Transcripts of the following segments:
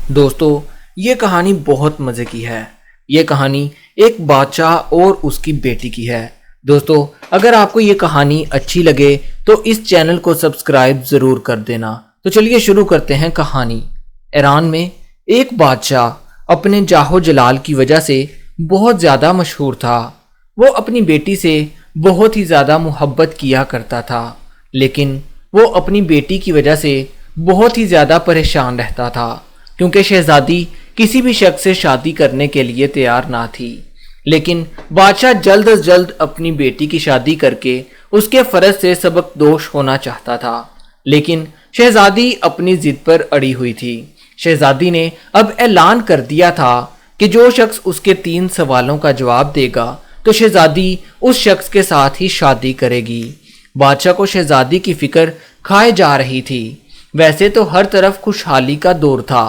دوستو، یہ کہانی بہت مزے کی ہے۔ یہ کہانی ایک بادشاہ اور اس کی بیٹی کی ہے۔ دوستو، اگر آپ کو یہ کہانی اچھی لگے تو اس چینل کو سبسکرائب ضرور کر دینا۔ تو چلیے شروع کرتے ہیں کہانی۔ ایران میں ایک بادشاہ اپنے جاہ و جلال کی وجہ سے بہت زیادہ مشہور تھا۔ وہ اپنی بیٹی سے بہت ہی زیادہ محبت کیا کرتا تھا، لیکن وہ اپنی بیٹی کی وجہ سے بہت ہی زیادہ پریشان رہتا تھا، کیونکہ شہزادی کسی بھی شخص سے شادی کرنے کے لیے تیار نہ تھی۔ لیکن بادشاہ جلد از جلد اپنی بیٹی کی شادی کر کے اس کے فرض سے سبق دوش ہونا چاہتا تھا، لیکن شہزادی اپنی ضد پر اڑی ہوئی تھی۔ شہزادی نے اب اعلان کر دیا تھا کہ جو شخص اس کے 3 سوالوں کا جواب دے گا تو شہزادی اس شخص کے ساتھ ہی شادی کرے گی۔ بادشاہ کو شہزادی کی فکر کھائے جا رہی تھی۔ ویسے تو ہر طرف خوشحالی کا دور تھا۔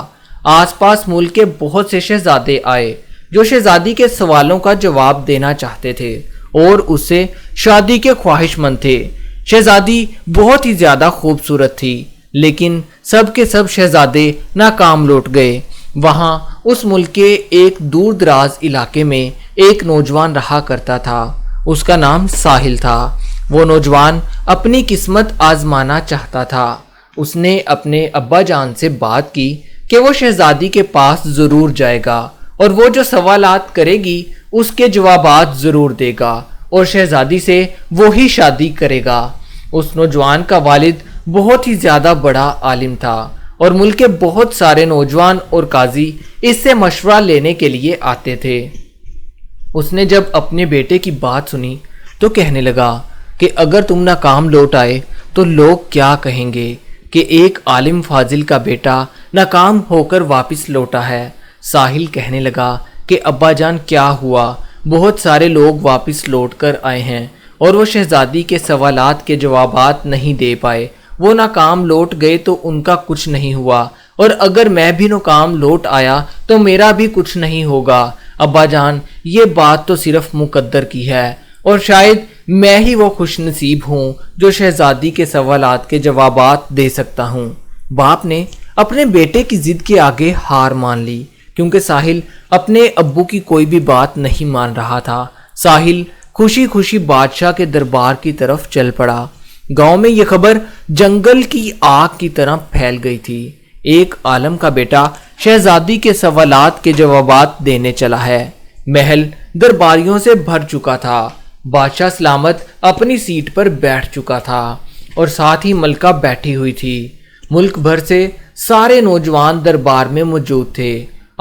آس پاس ملک کے بہت سے شہزادے آئے جو شہزادی کے سوالوں کا جواب دینا چاہتے تھے اور اس سے شادی کے خواہش مند تھے۔ شہزادی بہت ہی زیادہ خوبصورت تھی، لیکن سب کے سب شہزادے ناکام لوٹ گئے۔ وہاں اس ملک کے ایک دور دراز علاقے میں ایک نوجوان رہا کرتا تھا۔ اس کا نام ساحل تھا۔ وہ نوجوان اپنی قسمت آزمانا چاہتا تھا۔ اس نے اپنے ابا جان سے بات کی کہ وہ شہزادی کے پاس ضرور جائے گا اور وہ جو سوالات کرے گی اس کے جوابات ضرور دے گا اور شہزادی سے وہی شادی کرے گا۔ اس نوجوان کا والد بہت ہی زیادہ بڑا عالم تھا اور ملک کے بہت سارے نوجوان اور قاضی اس سے مشورہ لینے کے لیے آتے تھے۔ اس نے جب اپنے بیٹے کی بات سنی تو کہنے لگا کہ اگر تم ناکام لوٹ آئے تو لوگ کیا کہیں گے کہ ایک عالم فاضل کا بیٹا ناکام ہو کر واپس لوٹا ہے۔ ساحل کہنے لگا کہ ابا جان کیا ہوا، بہت سارے لوگ واپس لوٹ کر آئے ہیں اور وہ شہزادی کے سوالات کے جوابات نہیں دے پائے۔ وہ ناکام لوٹ گئے تو ان کا کچھ نہیں ہوا، اور اگر میں بھی ناکام لوٹ آیا تو میرا بھی کچھ نہیں ہوگا۔ ابا جان، یہ بات تو صرف مقدر کی ہے اور شاید میں ہی وہ خوش نصیب ہوں جو شہزادی کے سوالات کے جوابات دے سکتا ہوں۔ باپ نے اپنے بیٹے کی ضد کے آگے ہار مان لی، کیونکہ ساحل اپنے ابو کی کوئی بھی بات نہیں مان رہا تھا۔ ساحل خوشی خوشی بادشاہ کے دربار کی طرف چل پڑا۔ گاؤں میں یہ خبر جنگل کی آگ کی طرح پھیل گئی تھی۔ ایک عالم کا بیٹا شہزادی کے سوالات کے جوابات دینے چلا ہے۔ محل درباریوں سے بھر چکا تھا۔ بادشاہ سلامت اپنی سیٹ پر بیٹھ چکا تھا اور ساتھ ہی ملکہ بیٹھی ہوئی تھی۔ ملک بھر سے سارے نوجوان دربار میں موجود تھے۔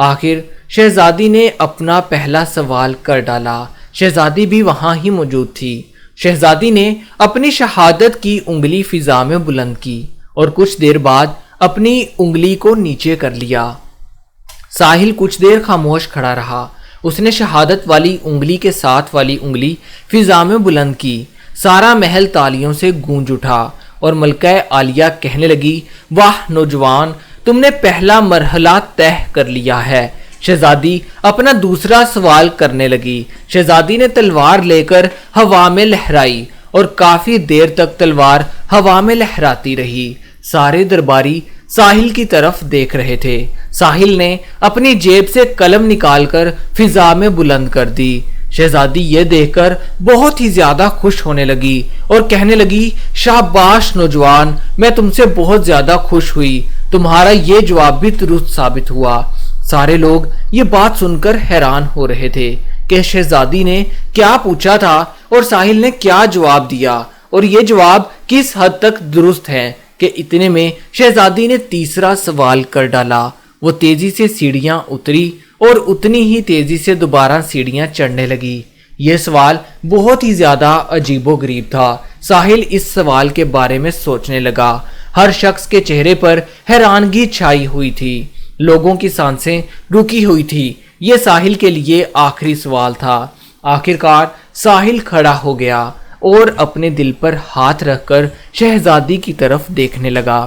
آخر شہزادی نے اپنا پہلا سوال کر ڈالا۔ شہزادی بھی وہاں ہی موجود تھی۔ شہزادی نے اپنی شہادت کی انگلی فضا میں بلند کی اور کچھ دیر بعد اپنی انگلی کو نیچے کر لیا۔ ساحل کچھ دیر خاموش کھڑا رہا۔ اس نے شہادت والی انگلی کے ساتھ والی انگلی فضا میں بلند کی۔ سارا محل تالیوں سے گونج اٹھا اور ملکہ عالیہ کہنے لگی، واہ نوجوان، تم نے پہلا مرحلہ طے کر لیا ہے۔ شہزادی اپنا دوسرا سوال کرنے لگی۔ شہزادی نے تلوار لے کر ہوا میں لہرائی اور کافی دیر تک تلوار ہوا میں لہراتی رہی۔ سارے درباری ساحل کی طرف دیکھ رہے تھے۔ ساحل نے اپنی جیب سے قلم نکال کر فضا میں بلند کر دی۔ شہزادی یہ دیکھ کر بہت ہی زیادہ خوش ہونے لگی اور کہنے لگی، شاباش نوجوان، میں تم سے بہت زیادہ خوش ہوئی، تمہارا یہ جواب بھی درست ثابت ہوا۔ سارے لوگ یہ بات سن کر حیران ہو رہے تھے کہ شہزادی نے کیا پوچھا تھا اور ساحل نے کیا جواب دیا، اور یہ جواب کس حد تک درست ہے کہ اتنے میں شہزادی نے تیسرا سوال کر ڈالا۔ وہ تیزی سے سیڑھیاں اتری اور اتنی ہی تیزی سے دوبارہ سیڑھیاں چڑھنے لگی۔ یہ سوال بہت ہی زیادہ عجیب و غریب تھا۔ ساحل اس سوال کے بارے میں سوچنے لگا۔ ہر شخص کے چہرے پر حیرانگی چھائی ہوئی تھی۔ لوگوں کی سانسیں رکی ہوئی تھی۔ یہ ساحل کے لیے آخری سوال تھا۔ آخرکار ساحل کھڑا ہو گیا اور اپنے دل پر ہاتھ رکھ کر شہزادی کی طرف دیکھنے لگا۔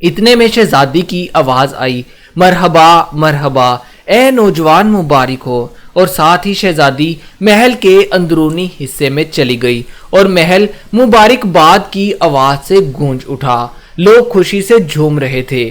اتنے میں شہزادی کی آواز آئی، مرحبا مرحبا، اے نوجوان مبارک ہو، اور ساتھ ہی شہزادی محل کے اندرونی حصے میں چلی گئی اور محل مبارک باد کی آواز سے گونج اٹھا۔ لوگ خوشی سے جھوم رہے تھے۔